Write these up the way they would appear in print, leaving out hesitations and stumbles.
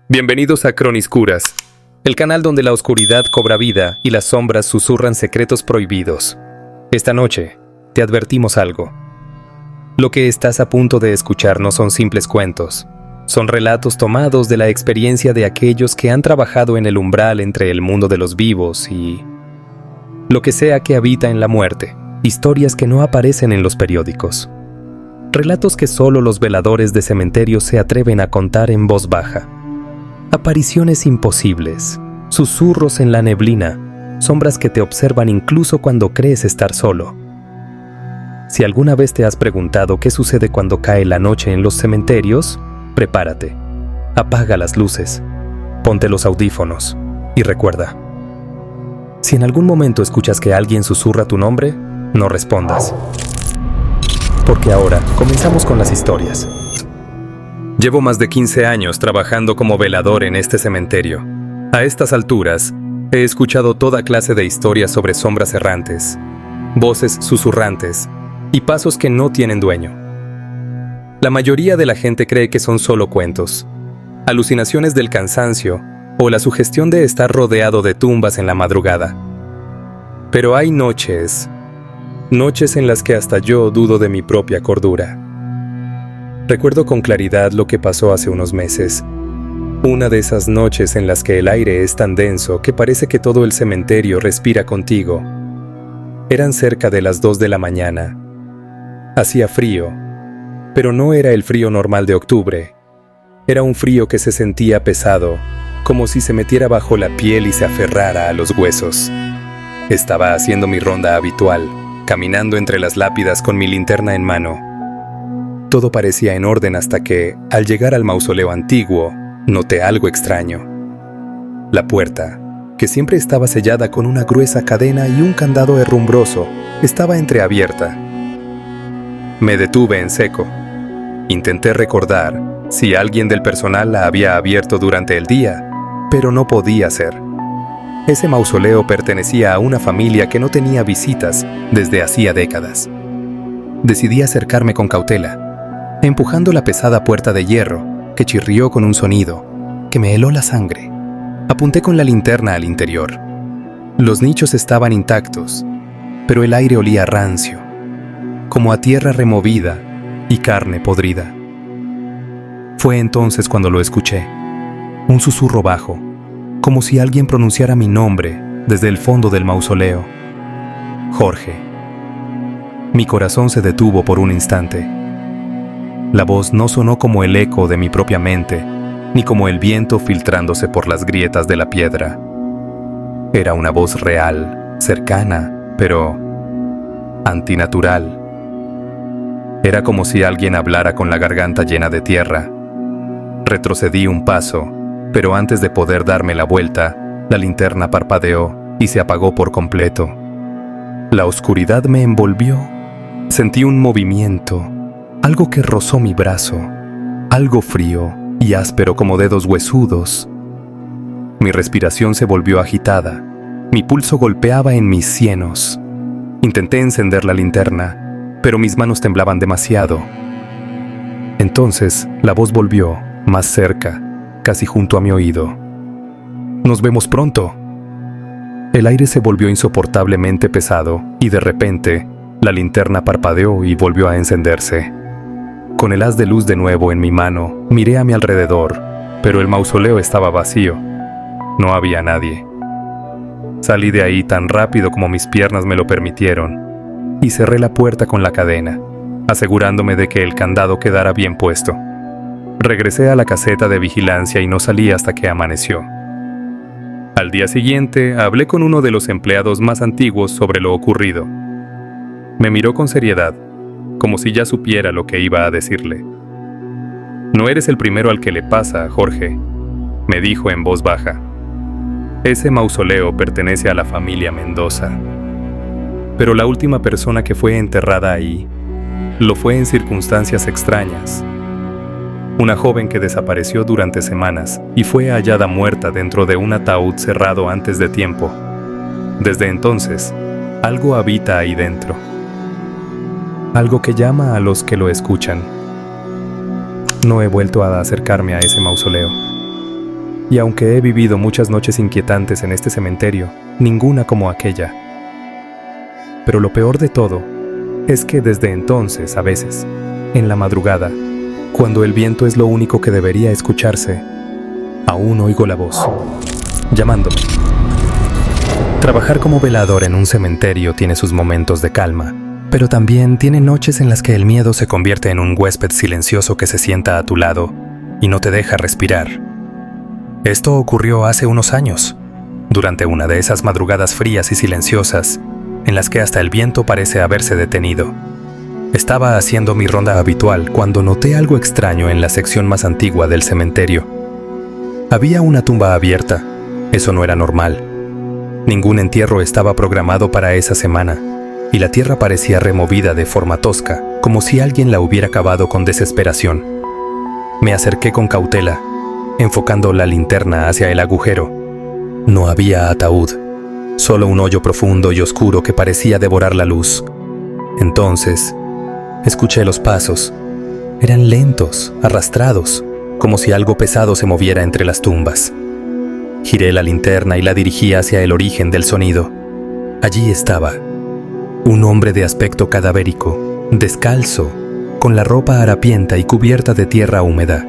Bienvenidos a Croniscuras, el canal donde la oscuridad cobra vida y las sombras susurran secretos prohibidos. Esta noche, te advertimos algo. Lo que estás a punto de escuchar no son simples cuentos. Son relatos tomados de la experiencia de aquellos que han trabajado en el umbral entre el mundo de los vivos y lo que sea que habita en la muerte. Historias que no aparecen en los periódicos. Relatos que solo los veladores de cementerios se atreven a contar en voz baja. Apariciones imposibles, susurros en la neblina, sombras que te observan incluso cuando crees estar solo. Si alguna vez te has preguntado qué sucede cuando cae la noche en los cementerios, prepárate, apaga las luces, ponte los audífonos y recuerda. Si en algún momento escuchas que alguien susurra tu nombre, no respondas. Porque ahora comenzamos con las historias. Llevo más de 15 años trabajando como velador en este cementerio. A estas alturas, he escuchado toda clase de historias sobre sombras errantes, voces susurrantes y pasos que no tienen dueño. La mayoría de la gente cree que son solo cuentos, alucinaciones del cansancio o la sugestión de estar rodeado de tumbas en la madrugada. Pero hay noches en las que hasta yo dudo de mi propia cordura. Recuerdo con claridad lo que pasó hace unos meses. Una de esas noches en las que el aire es tan denso que parece que todo el cementerio respira contigo. Eran cerca de las 2 de la mañana. Hacía frío, pero no era el frío normal de octubre. Era un frío que se sentía pesado, como si se metiera bajo la piel y se aferrara a los huesos. Estaba haciendo mi ronda habitual, caminando entre las lápidas con mi linterna en mano. Todo parecía en orden hasta que, al llegar al mausoleo antiguo, noté algo extraño. La puerta, que siempre estaba sellada con una gruesa cadena y un candado herrumbroso, estaba entreabierta. Me detuve en seco. Intenté recordar si alguien del personal la había abierto durante el día, pero no podía ser. Ese mausoleo pertenecía a una familia que no tenía visitas desde hacía décadas. Decidí acercarme con cautela, empujando la pesada puerta de hierro, que chirrió con un sonido que me heló la sangre. Apunté con la linterna al interior. Los nichos estaban intactos, pero el aire olía rancio, como a tierra removida y carne podrida. Fue entonces cuando lo escuché, un susurro bajo, como si alguien pronunciara mi nombre desde el fondo del mausoleo. Jorge. Mi corazón se detuvo por un instante. La voz no sonó como el eco de mi propia mente, ni como el viento filtrándose por las grietas de la piedra. Era una voz real, cercana, pero antinatural. Era como si alguien hablara con la garganta llena de tierra. Retrocedí un paso, pero antes de poder darme la vuelta, la linterna parpadeó y se apagó por completo. La oscuridad me envolvió. Sentí un movimiento, algo que rozó mi brazo, algo frío y áspero como dedos huesudos. Mi respiración se volvió agitada, mi pulso golpeaba en mis sienos. Intenté encender la linterna, pero mis manos temblaban demasiado. Entonces, la voz volvió, más cerca, casi junto a mi oído. «Nos vemos pronto». El aire se volvió insoportablemente pesado y de repente, la linterna parpadeó y volvió a encenderse. Con el haz de luz de nuevo en mi mano, miré a mi alrededor, pero el mausoleo estaba vacío. No había nadie. Salí de ahí tan rápido como mis piernas me lo permitieron y cerré la puerta con la cadena, asegurándome de que el candado quedara bien puesto. Regresé a la caseta de vigilancia y no salí hasta que amaneció. Al día siguiente, hablé con uno de los empleados más antiguos sobre lo ocurrido. Me miró con seriedad, como si ya supiera lo que iba a decirle. «No eres el primero al que le pasa, Jorge», me dijo en voz baja. «Ese mausoleo pertenece a la familia Mendoza. Pero la última persona que fue enterrada ahí, lo fue en circunstancias extrañas. Una joven que desapareció durante semanas y fue hallada muerta dentro de un ataúd cerrado antes de tiempo. Desde entonces, algo habita ahí dentro. Algo que llama a los que lo escuchan. No he vuelto a acercarme a ese mausoleo». Y aunque he vivido muchas noches inquietantes en este cementerio, ninguna como aquella. Pero lo peor de todo es que desde entonces, a veces, en la madrugada, cuando el viento es lo único que debería escucharse, aún oigo la voz, llamándome. Trabajar como velador en un cementerio tiene sus momentos de calma, pero también tiene noches en las que el miedo se convierte en un huésped silencioso que se sienta a tu lado y no te deja respirar. Esto ocurrió hace unos años, durante una de esas madrugadas frías y silenciosas, en las que hasta el viento parece haberse detenido. Estaba haciendo mi ronda habitual cuando noté algo extraño en la sección más antigua del cementerio. Había una tumba abierta. Eso no era normal. Ningún entierro estaba programado para esa semana, y la tierra parecía removida de forma tosca, como si alguien la hubiera cavado con desesperación. Me acerqué con cautela, enfocando la linterna hacia el agujero. No había ataúd, solo un hoyo profundo y oscuro que parecía devorar la luz. Entonces, escuché los pasos. Eran lentos, arrastrados, como si algo pesado se moviera entre las tumbas. Giré la linterna y la dirigí hacia el origen del sonido. Allí estaba, un hombre de aspecto cadavérico, descalzo, con la ropa harapienta y cubierta de tierra húmeda.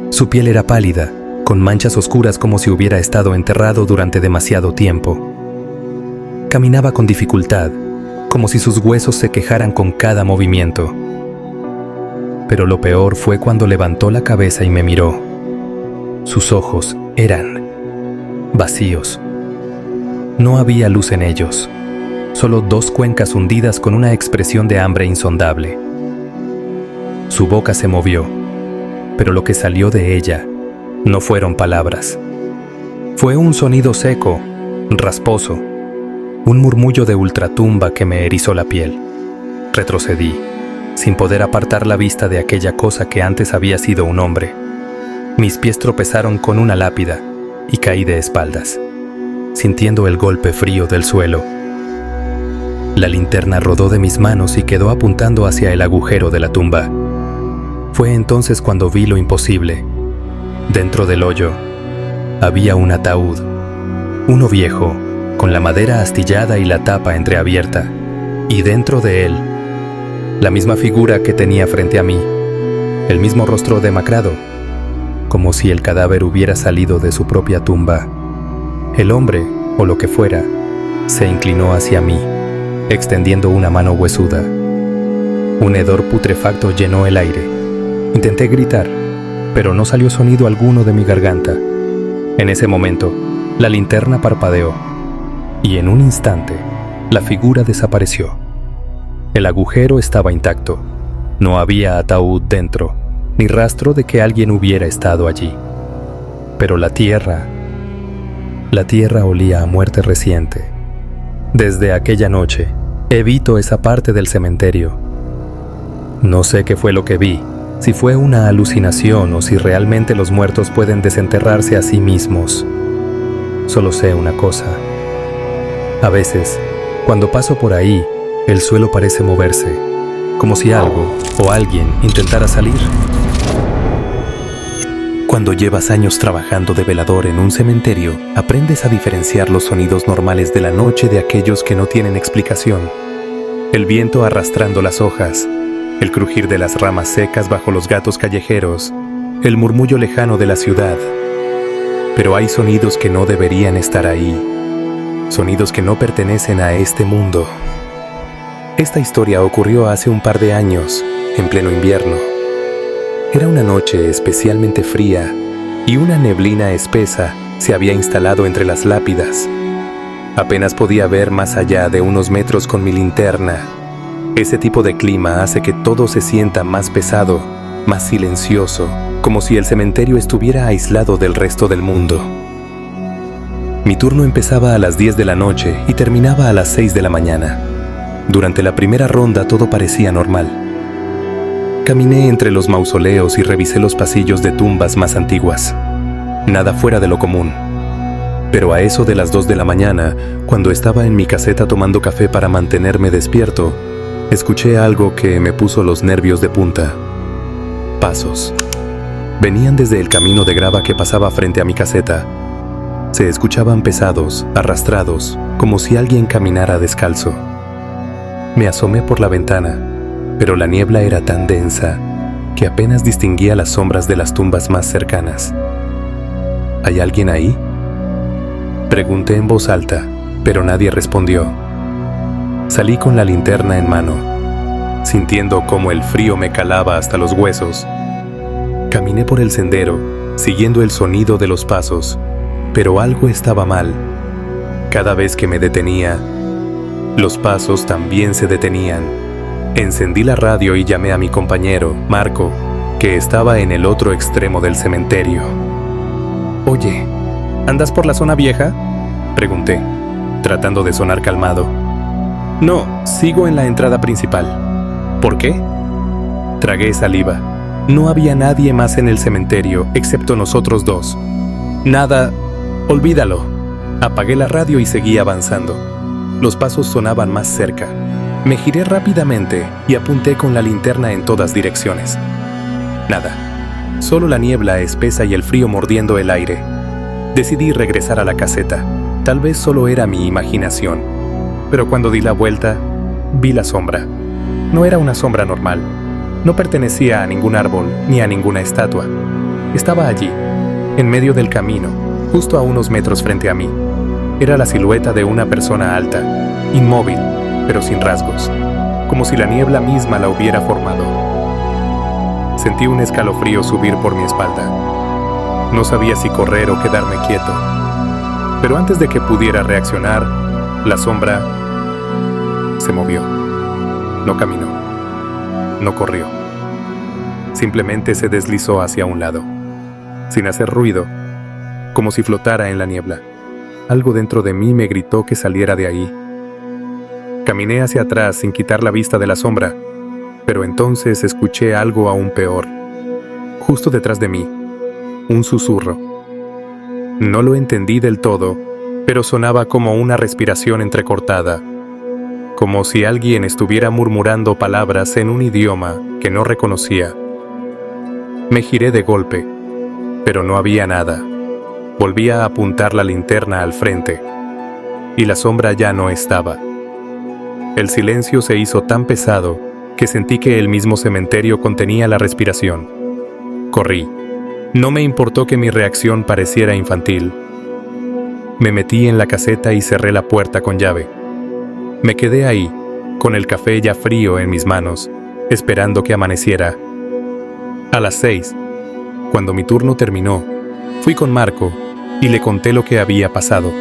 Su piel era pálida, con manchas oscuras como si hubiera estado enterrado durante demasiado tiempo. Caminaba con dificultad, como si sus huesos se quejaran con cada movimiento. Pero lo peor fue cuando levantó la cabeza y me miró. Sus ojos eran vacíos. No había luz en ellos, solo dos cuencas hundidas con una expresión de hambre insondable. Su boca se movió, pero lo que salió de ella no fueron palabras. Fue un sonido seco, rasposo, un murmullo de ultratumba que me erizó la piel. Retrocedí, sin poder apartar la vista de aquella cosa que antes había sido un hombre. Mis pies tropezaron con una lápida y caí de espaldas, sintiendo el golpe frío del suelo. La linterna rodó de mis manos y quedó apuntando hacia el agujero de la tumba. Fue entonces cuando vi lo imposible. Dentro del hoyo había un ataúd, uno viejo, con la madera astillada y la tapa entreabierta, y dentro de él, la misma figura que tenía frente a mí, el mismo rostro demacrado, como si el cadáver hubiera salido de su propia tumba. El hombre, o lo que fuera, se inclinó hacia mí, extendiendo una mano huesuda. Un hedor putrefacto llenó el aire. Intenté gritar, pero no salió sonido alguno de mi garganta. En ese momento, la linterna parpadeó, y en un instante, la figura desapareció. El agujero estaba intacto. No había ataúd dentro, ni rastro de que alguien hubiera estado allí. Pero la tierra olía a muerte reciente. Desde aquella noche, evito esa parte del cementerio. No sé qué fue lo que vi, si fue una alucinación o si realmente los muertos pueden desenterrarse a sí mismos. Solo sé una cosa. A veces, cuando paso por ahí, el suelo parece moverse, como si algo o alguien intentara salir. Cuando llevas años trabajando de velador en un cementerio, aprendes a diferenciar los sonidos normales de la noche de aquellos que no tienen explicación. El viento arrastrando las hojas, el crujir de las ramas secas bajo los gatos callejeros, el murmullo lejano de la ciudad. Pero hay sonidos que no deberían estar ahí, sonidos que no pertenecen a este mundo. Esta historia ocurrió hace un par de años, en pleno invierno. Era una noche especialmente fría y una neblina espesa se había instalado entre las lápidas. Apenas podía ver más allá de unos metros con mi linterna. Ese tipo de clima hace que todo se sienta más pesado, más silencioso, como si el cementerio estuviera aislado del resto del mundo. Mi turno empezaba a las 10 de la noche y terminaba a las 6 de la mañana. Durante la primera ronda todo parecía normal. Caminé entre los mausoleos y revisé los pasillos de tumbas más antiguas. Nada fuera de lo común. Pero a eso de las 2 de la mañana, cuando estaba en mi caseta tomando café para mantenerme despierto, escuché algo que me puso los nervios de punta. Pasos. Venían desde el camino de grava que pasaba frente a mi caseta. Se escuchaban pesados, arrastrados, como si alguien caminara descalzo. Me asomé por la ventana, pero la niebla era tan densa que apenas distinguía las sombras de las tumbas más cercanas. ¿Hay alguien ahí?, pregunté en voz alta, pero nadie respondió. Salí con la linterna en mano, sintiendo cómo el frío me calaba hasta los huesos. Caminé por el sendero, siguiendo el sonido de los pasos, pero algo estaba mal. Cada vez que me detenía, los pasos también se detenían. Encendí la radio y llamé a mi compañero, Marco, que estaba en el otro extremo del cementerio. «Oye, ¿andas por la zona vieja?», pregunté, tratando de sonar calmado. «No, sigo en la entrada principal». «¿Por qué?». Tragué saliva. No había nadie más en el cementerio, excepto nosotros dos. Nada, olvídalo. Apagué la radio y seguí avanzando. Los pasos sonaban más cerca. Me giré rápidamente y apunté con la linterna en todas direcciones. Nada, solo la niebla espesa y el frío mordiendo el aire. Decidí regresar a la caseta. Tal vez solo era mi imaginación, pero cuando di la vuelta, vi la sombra. No era una sombra normal. No pertenecía a ningún árbol ni a ninguna estatua. Estaba allí, en medio del camino, justo a unos metros frente a mí. Era la silueta de una persona alta, inmóvil, pero sin rasgos, como si la niebla misma la hubiera formado. Sentí un escalofrío subir por mi espalda. No sabía si correr o quedarme quieto. Pero antes de que pudiera reaccionar, la sombra se movió. No caminó. No corrió. Simplemente se deslizó hacia un lado, sin hacer ruido, como si flotara en la niebla. Algo dentro de mí me gritó que saliera de ahí. Caminé hacia atrás sin quitar la vista de la sombra, pero entonces escuché algo aún peor. Justo detrás de mí, un susurro. No lo entendí del todo, pero sonaba como una respiración entrecortada, como si alguien estuviera murmurando palabras en un idioma que no reconocía. Me giré de golpe, pero no había nada. Volví a apuntar la linterna al frente, y la sombra ya no estaba. El silencio se hizo tan pesado que sentí que el mismo cementerio contenía la respiración. Corrí. No me importó que mi reacción pareciera infantil. Me metí en la caseta y cerré la puerta con llave. Me quedé ahí, con el café ya frío en mis manos, esperando que amaneciera. A las 6, cuando mi turno terminó, fui con Marco y le conté lo que había pasado.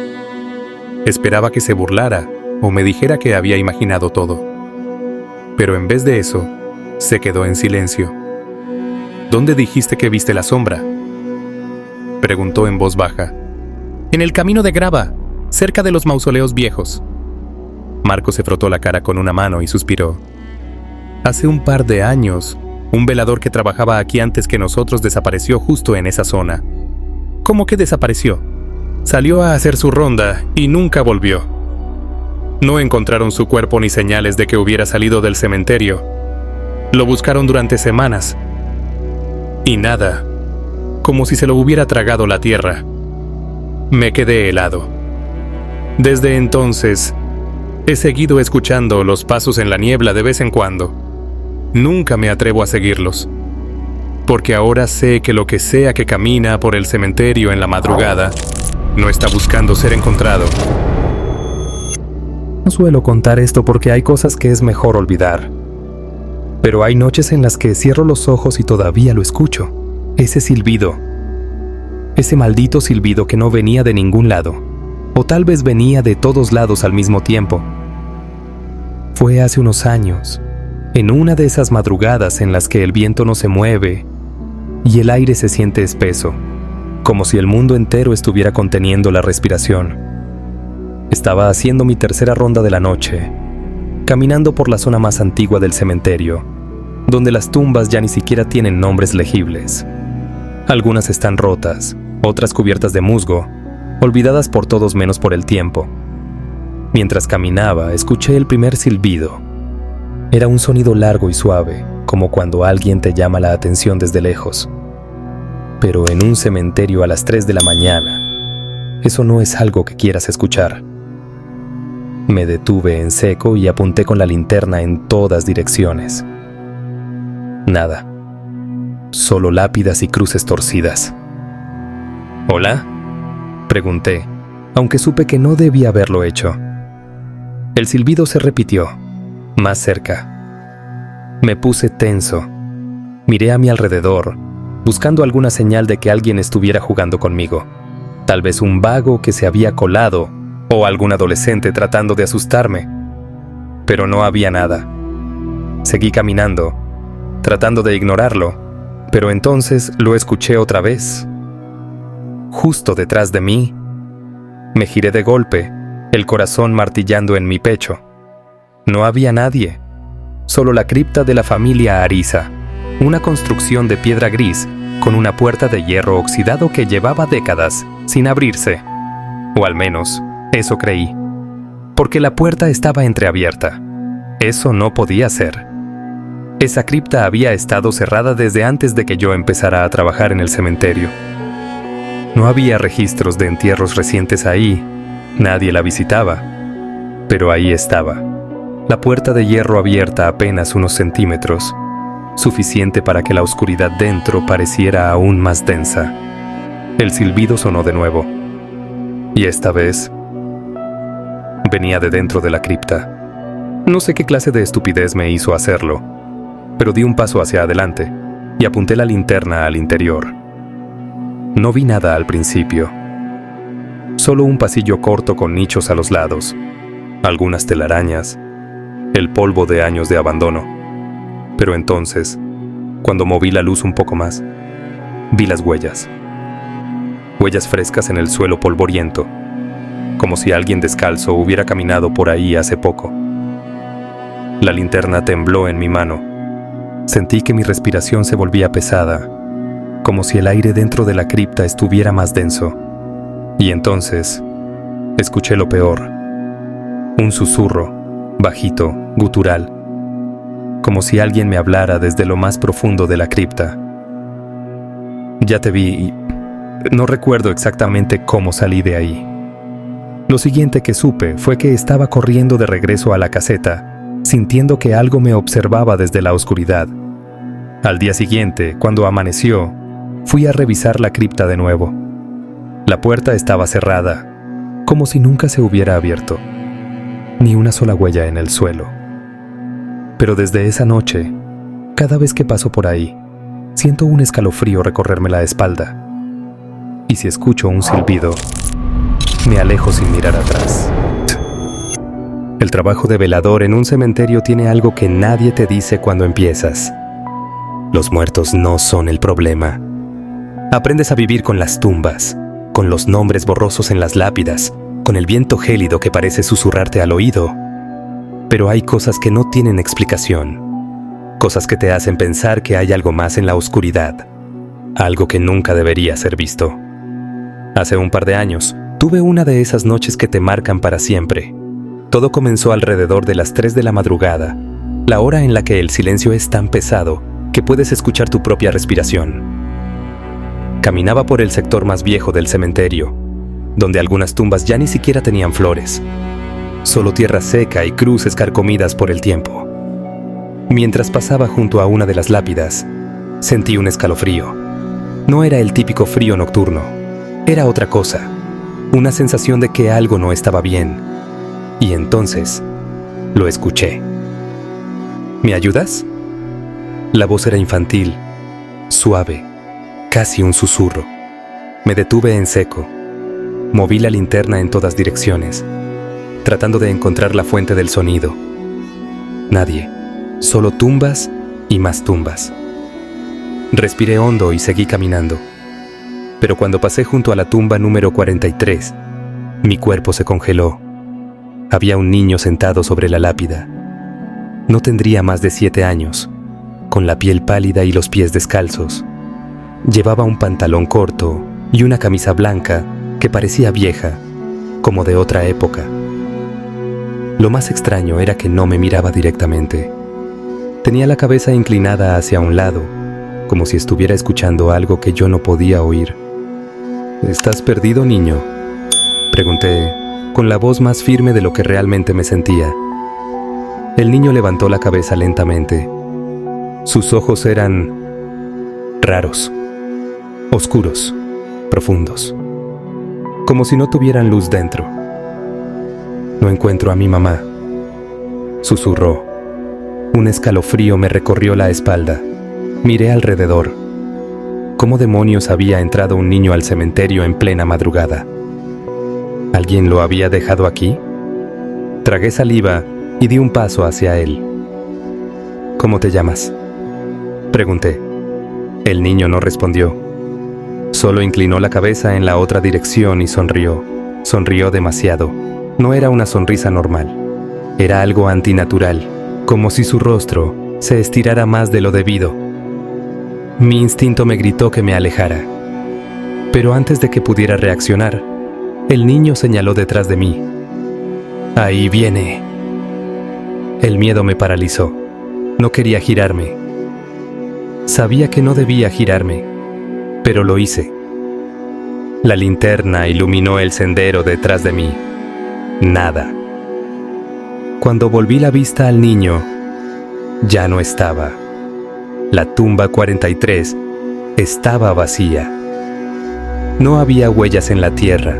Esperaba que se burlara o me dijera que había imaginado todo. Pero en vez de eso, se quedó en silencio. «¿Dónde dijiste que viste la sombra?», preguntó en voz baja. «En el camino de grava, cerca de los mausoleos viejos». Marco se frotó la cara con una mano y suspiró. «Hace un par de años, un velador que trabajaba aquí antes que nosotros desapareció justo en esa zona». «¿Cómo que desapareció?». «Salió a hacer su ronda y nunca volvió. No encontraron su cuerpo ni señales de que hubiera salido del cementerio. Lo buscaron durante semanas. Y nada, como si se lo hubiera tragado la tierra». Me quedé helado. Desde entonces, he seguido escuchando los pasos en la niebla de vez en cuando. Nunca me atrevo a seguirlos, porque ahora sé que lo que sea que camina por el cementerio en la madrugada no está buscando ser encontrado. No suelo contar esto porque hay cosas que es mejor olvidar. Pero hay noches en las que cierro los ojos y todavía lo escucho. Ese silbido. Ese maldito silbido que no venía de ningún lado. O tal vez venía de todos lados al mismo tiempo. Fue hace unos años, en una de esas madrugadas en las que el viento no se mueve y el aire se siente espeso, como si el mundo entero estuviera conteniendo la respiración. Estaba haciendo mi tercera ronda de la noche, caminando por la zona más antigua del cementerio, donde las tumbas ya ni siquiera tienen nombres legibles. Algunas están rotas, otras cubiertas de musgo, olvidadas por todos menos por el tiempo. Mientras caminaba, escuché el primer silbido. Era un sonido largo y suave, como cuando alguien te llama la atención desde lejos. Pero en un cementerio a las 3 de la mañana, eso no es algo que quieras escuchar. Me detuve en seco y apunté con la linterna en todas direcciones. Nada. Solo lápidas y cruces torcidas. ¿Hola?, pregunté, aunque supe que no debía haberlo hecho. El silbido se repitió, más cerca. Me puse tenso. Miré a mi alrededor, buscando alguna señal de que alguien estuviera jugando conmigo. Tal vez un vago que se había colado o algún adolescente tratando de asustarme. Pero no había nada. Seguí caminando, tratando de ignorarlo, pero entonces lo escuché otra vez. Justo detrás de mí, me giré de golpe, el corazón martillando en mi pecho. No había nadie, solo la cripta de la familia Ariza, una construcción de piedra gris con una puerta de hierro oxidado que llevaba décadas sin abrirse. O al menos, eso creí, porque la puerta estaba entreabierta. Eso no podía ser. Esa cripta había estado cerrada desde antes de que yo empezara a trabajar en el cementerio. No había registros de entierros recientes ahí, nadie la visitaba, pero ahí estaba, la puerta de hierro abierta apenas unos centímetros, suficiente para que la oscuridad dentro pareciera aún más densa. El silbido sonó de nuevo, y esta vez venía de dentro de la cripta. No sé qué clase de estupidez me hizo hacerlo, pero di un paso hacia adelante y apunté la linterna al interior. No vi nada al principio. Solo un pasillo corto con nichos a los lados, algunas telarañas, el polvo de años de abandono. Pero entonces, cuando moví la luz un poco más, vi las huellas. Huellas frescas en el suelo polvoriento, como si alguien descalzo hubiera caminado por ahí hace poco. La linterna tembló en mi mano. Sentí que mi respiración se volvía pesada, como si el aire dentro de la cripta estuviera más denso. Y entonces, escuché lo peor. Un susurro, bajito, gutural, como si alguien me hablara desde lo más profundo de la cripta. Ya te vi y no recuerdo exactamente cómo salí de ahí. Lo siguiente que supe fue que estaba corriendo de regreso a la caseta, sintiendo que algo me observaba desde la oscuridad. Al día siguiente, cuando amaneció, fui a revisar la cripta de nuevo. La puerta estaba cerrada, como si nunca se hubiera abierto. Ni una sola huella en el suelo. Pero desde esa noche, cada vez que paso por ahí, siento un escalofrío recorrerme la espalda. Y si escucho un silbido, me alejo sin mirar atrás. El trabajo de velador en un cementerio tiene algo que nadie te dice cuando empiezas. Los muertos no son el problema. Aprendes a vivir con las tumbas, con los nombres borrosos en las lápidas, con el viento gélido que parece susurrarte al oído. Pero hay cosas que no tienen explicación, cosas que te hacen pensar que hay algo más en la oscuridad, algo que nunca debería ser visto. Hace un par de años, tuve una de esas noches que te marcan para siempre. Todo comenzó alrededor de las 3 de la madrugada, la hora en la que el silencio es tan pesado que puedes escuchar tu propia respiración. Caminaba por el sector más viejo del cementerio, donde algunas tumbas ya ni siquiera tenían flores, solo tierra seca y cruces carcomidas por el tiempo. Mientras pasaba junto a una de las lápidas, sentí un escalofrío. No era el típico frío nocturno, era otra cosa, una sensación de que algo no estaba bien. Y entonces, lo escuché. ¿Me ayudas? La voz era infantil, suave, casi un susurro. Me detuve en seco. Moví la linterna en todas direcciones, tratando de encontrar la fuente del sonido. Nadie, solo tumbas y más tumbas. Respiré hondo y seguí caminando. Pero cuando pasé junto a la tumba número 43, mi cuerpo se congeló. Había un niño sentado sobre la lápida. No tendría más de 7 años, con la piel pálida y los pies descalzos. Llevaba un pantalón corto y una camisa blanca que parecía vieja, como de otra época. Lo más extraño era que no me miraba directamente. Tenía la cabeza inclinada hacia un lado, como si estuviera escuchando algo que yo no podía oír. ¿Estás perdido, niño?, pregunté, con la voz más firme de lo que realmente me sentía. El niño levantó la cabeza lentamente. Sus ojos eran raros, oscuros, profundos, como si no tuvieran luz dentro. No encuentro a mi mamá, susurró. Un escalofrío me recorrió la espalda. Miré alrededor. ¿Cómo demonios había entrado un niño al cementerio en plena madrugada? ¿Alguien lo había dejado aquí? Tragué saliva y di un paso hacia él. ¿Cómo te llamas?, pregunté. El niño no respondió. Solo inclinó la cabeza en la otra dirección y sonrió. Sonrió demasiado. No era una sonrisa normal. Era algo antinatural, como si su rostro se estirara más de lo debido. Mi instinto me gritó que me alejara. Pero antes de que pudiera reaccionar, el niño señaló detrás de mí. Ahí viene. El miedo me paralizó. No quería girarme. Sabía que no debía girarme, pero lo hice. La linterna iluminó el sendero detrás de mí. Nada. Cuando volví la vista al niño, ya no estaba. La tumba 43 estaba vacía. No había huellas en la tierra.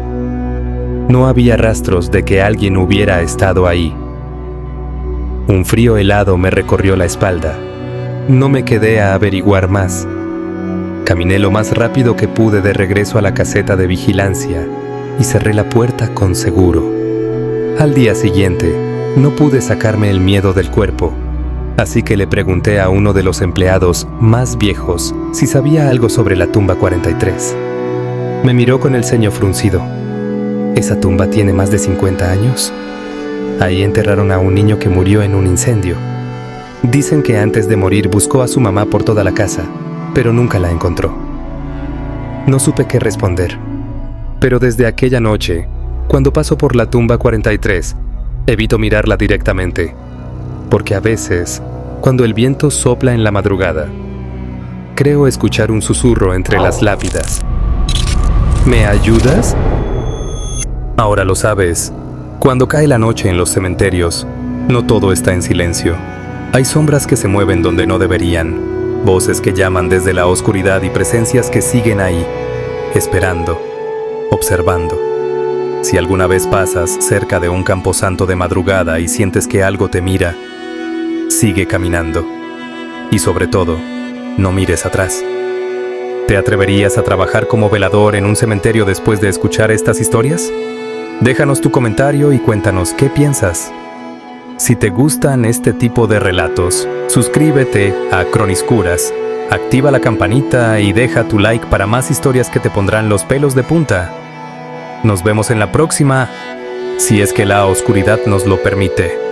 No había rastros de que alguien hubiera estado ahí. Un frío helado me recorrió la espalda. No me quedé a averiguar más. Caminé lo más rápido que pude de regreso a la caseta de vigilancia y cerré la puerta con seguro. Al día siguiente, no pude sacarme el miedo del cuerpo, así que le pregunté a uno de los empleados más viejos si sabía algo sobre la tumba 43. Me miró con el ceño fruncido. ¿Esa tumba tiene más de 50 años? Ahí enterraron a un niño que murió en un incendio. Dicen que antes de morir buscó a su mamá por toda la casa, pero nunca la encontró. No supe qué responder, pero desde aquella noche, cuando paso por la tumba 43, evito mirarla directamente, porque a veces, cuando el viento sopla en la madrugada, creo escuchar un susurro entre las lápidas. ¿Me ayudas? Ahora lo sabes. Cuando cae la noche en los cementerios, no todo está en silencio. Hay sombras que se mueven donde no deberían, voces que llaman desde la oscuridad y presencias que siguen ahí, esperando, observando. Si alguna vez pasas cerca de un camposanto de madrugada y sientes que algo te mira, sigue caminando. Y sobre todo, no mires atrás. ¿Te atreverías a trabajar como velador en un cementerio después de escuchar estas historias? Déjanos tu comentario y cuéntanos qué piensas. Si te gustan este tipo de relatos, suscríbete a Croniscuras, activa la campanita y deja tu like para más historias que te pondrán los pelos de punta. Nos vemos en la próxima, si es que la oscuridad nos lo permite.